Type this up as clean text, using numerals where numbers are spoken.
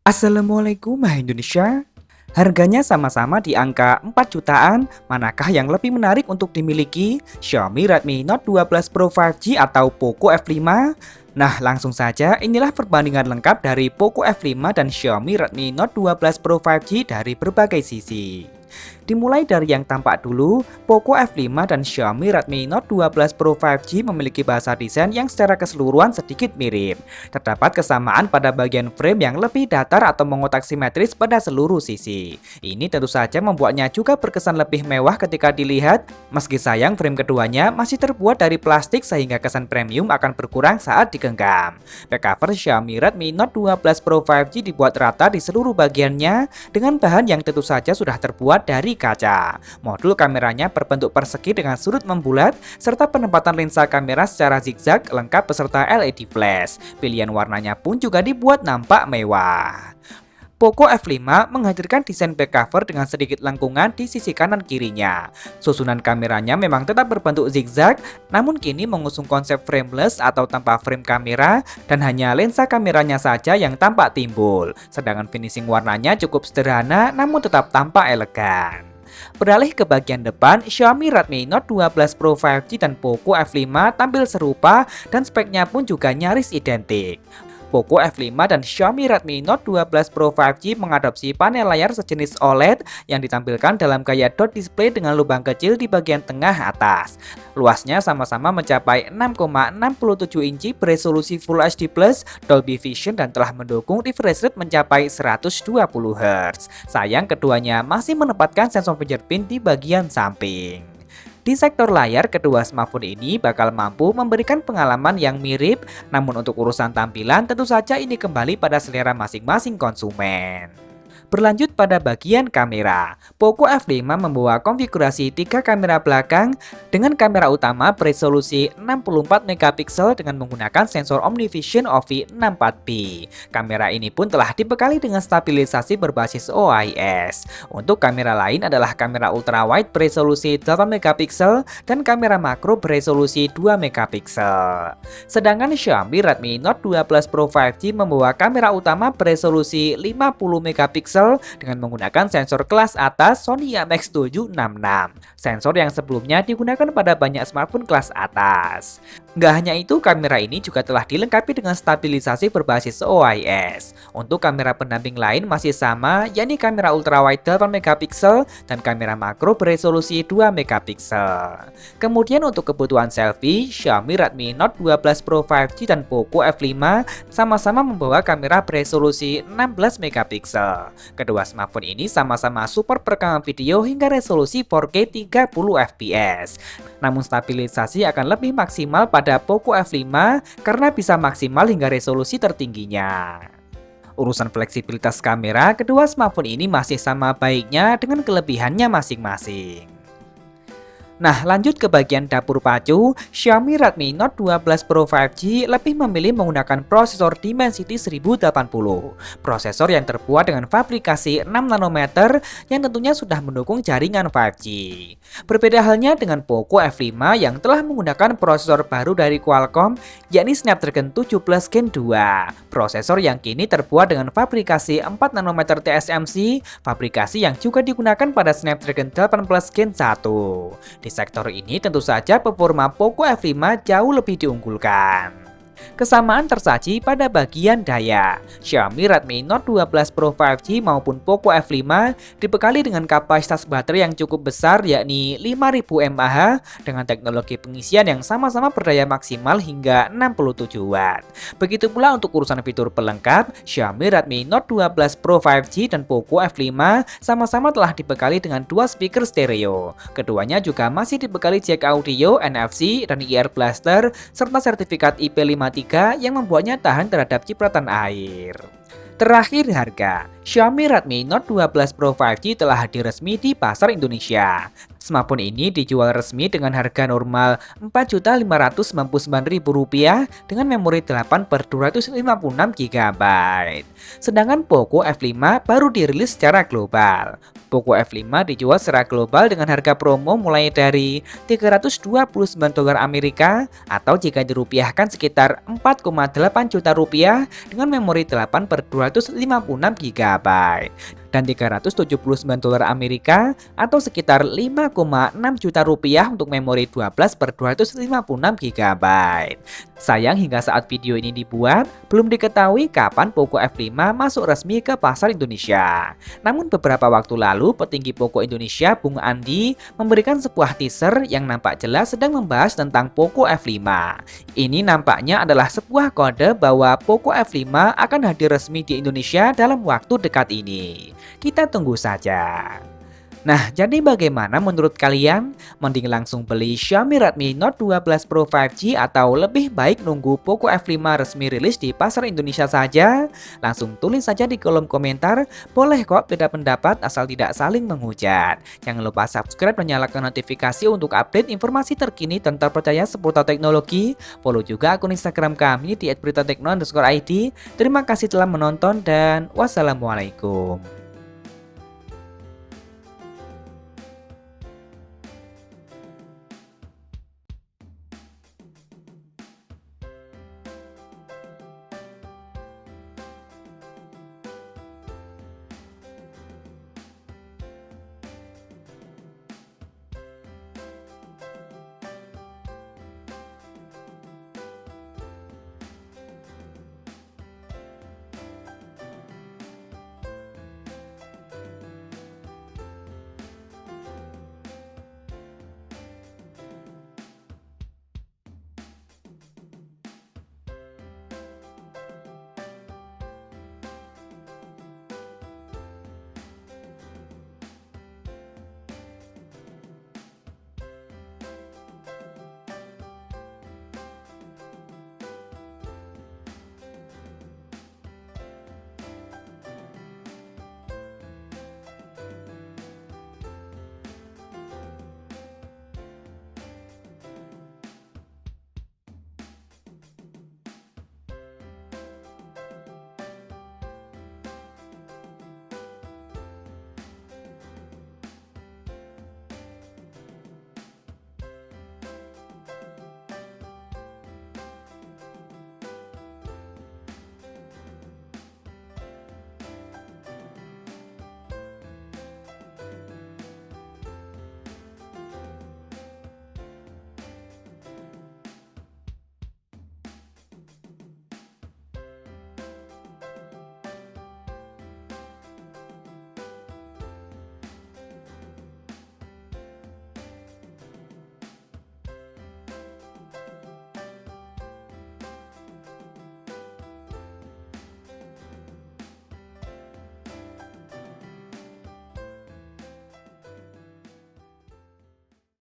Assalamualaikum Hai Indonesia. Harganya sama-sama di angka 4 jutaan, manakah yang lebih menarik untuk dimiliki? Xiaomi Redmi Note 12 Pro 5G atau Poco F5? Nah, langsung saja inilah perbandingan lengkap dari Poco F5 dan Xiaomi Redmi Note 12 Pro 5G dari berbagai sisi. Dimulai dari yang tampak dulu, Poco F5 dan Xiaomi Redmi Note 12 Pro 5G memiliki bahasa desain yang secara keseluruhan sedikit mirip. Terdapat kesamaan pada bagian frame yang lebih datar atau mengotak simetris pada seluruh sisi. Ini tentu saja membuatnya juga berkesan lebih mewah ketika dilihat, meski sayang frame keduanya masih terbuat dari plastik sehingga kesan premium akan berkurang saat digenggam. Back cover Xiaomi Redmi Note 12 Pro 5G dibuat rata di seluruh bagiannya dengan bahan yang tentu saja sudah terbuat dari kaca. Modul kameranya berbentuk persegi dengan sudut membulat, serta penempatan lensa kamera secara zigzag lengkap beserta LED flash. Pilihan warnanya pun juga dibuat nampak mewah. Poco F5 menghadirkan desain back cover dengan sedikit lengkungan di sisi kanan kirinya. Susunan kameranya memang tetap berbentuk zigzag, namun kini mengusung konsep frameless atau tanpa frame kamera dan hanya lensa kameranya saja yang tampak timbul. Sedangkan finishing warnanya cukup sederhana namun tetap tampak elegan. Beralih ke bagian depan, Xiaomi Redmi Note 12 Pro 5G dan Poco F5 tampil serupa dan speknya pun juga nyaris identik. Poco F5 dan Xiaomi Redmi Note 12 Pro 5G mengadopsi panel layar sejenis OLED yang ditampilkan dalam gaya dot display dengan lubang kecil di bagian tengah atas. Luasnya sama-sama mencapai 6,67 inci beresolusi Full HD+, Dolby Vision dan telah mendukung refresh rate mencapai 120 Hz. Sayang keduanya masih menempatkan sensor fingerprint di bagian samping. Di sektor layar, kedua smartphone ini bakal mampu memberikan pengalaman yang mirip, namun untuk urusan tampilan tentu saja ini kembali pada selera masing-masing konsumen. Berlanjut pada bagian kamera, Poco F5 membawa konfigurasi 3 kamera belakang dengan kamera utama beresolusi 64 megapiksel dengan menggunakan sensor OmniVision OV64p. Kamera ini pun telah dibekali dengan stabilisasi berbasis OIS. Untuk kamera lain adalah kamera ultrawide beresolusi 8 megapiksel dan kamera makro beresolusi 2 megapiksel. Sedangkan Xiaomi Redmi Note 12 Pro 5G membawa kamera utama beresolusi 50 megapiksel dengan menggunakan sensor kelas atas Sony IMX766. Sensor yang sebelumnya digunakan pada banyak smartphone kelas atas. Nggak hanya itu, kamera ini juga telah dilengkapi dengan stabilisasi berbasis OIS. Untuk kamera pendamping lain masih sama, yakni kamera ultrawide 8 megapiksel dan kamera makro beresolusi 2 megapiksel. Kemudian untuk kebutuhan selfie, Xiaomi Redmi Note 12 Pro 5G dan Poco F5 sama-sama membawa kamera beresolusi 16 megapiksel. Kedua smartphone ini sama-sama support perekaman video hingga resolusi 4K 30 fps. Namun stabilisasi akan lebih maksimal pada Poco F5 karena bisa maksimal hingga resolusi tertingginya. Urusan fleksibilitas kamera, kedua smartphone ini masih sama baiknya dengan kelebihannya masing-masing. Nah, lanjut ke bagian dapur pacu, Xiaomi Redmi Note 12 Pro 5G lebih memilih menggunakan prosesor Dimensity 1080. Prosesor yang terbuat dengan fabrikasi 6 nanometer yang tentunya sudah mendukung jaringan 5G. Berbeda halnya dengan Poco F5 yang telah menggunakan prosesor baru dari Qualcomm, yakni Snapdragon 17 Gen 2. Prosesor yang kini terbuat dengan fabrikasi 4 nanometer TSMC, fabrikasi yang juga digunakan pada Snapdragon 18 Gen 1. Di sektor ini tentu saja performa Poco F5 jauh lebih diunggulkan. Kesamaan tersaji pada bagian daya. Xiaomi Redmi Note 12 Pro 5G maupun Poco F5 dibekali dengan kapasitas baterai yang cukup besar yakni 5000 mAh dengan teknologi pengisian yang sama-sama berdaya maksimal hingga 67 Watt. Begitu pula untuk urusan fitur pelengkap, Xiaomi Redmi Note 12 Pro 5G dan Poco F5 sama-sama telah dibekali dengan dua speaker stereo. Keduanya juga masih dibekali jack audio, NFC, dan ear blaster serta sertifikat IP53 yang membuatnya tahan terhadap cipratan air. Terakhir harga, Xiaomi Redmi Note 12 Pro 5G telah hadir resmi di pasar Indonesia. Smartphone ini dijual resmi dengan harga normal Rp4.599.000 dengan memori 8/256 GB. Sedangkan Poco F5 baru dirilis secara global. Poco F5 dijual secara global dengan harga promo mulai dari $329 Amerika atau jika dirupiahkan sekitar 4,8 juta rupiah dengan memori 8/256 GB dan $379 Amerika atau sekitar 5,6 juta rupiah untuk memori 12/256 GB. Sayang hingga saat video ini dibuat, belum diketahui kapan Poco F5 masuk resmi ke pasar Indonesia. Namun beberapa waktu lalu, petinggi Poco Indonesia, Bung Andi, memberikan sebuah teaser yang nampak jelas sedang membahas tentang Poco F5. Ini nampaknya adalah sebuah kode bahwa Poco F5 akan hadir resmi di Indonesia dalam waktu dekat ini. Kita tunggu saja. Nah, jadi bagaimana menurut kalian? Mending langsung beli Xiaomi Redmi Note 12 Pro 5G atau lebih baik nunggu Poco F5 resmi rilis di pasar Indonesia saja? Langsung tulis saja di kolom komentar. Boleh kok beda pendapat asal tidak saling menghujat. Jangan lupa subscribe dan nyalakan notifikasi untuk update informasi terkini dan terpercaya seputar teknologi. Follow juga akun Instagram kami di @beritatekno_id. Terima kasih telah menonton dan wassalamualaikum.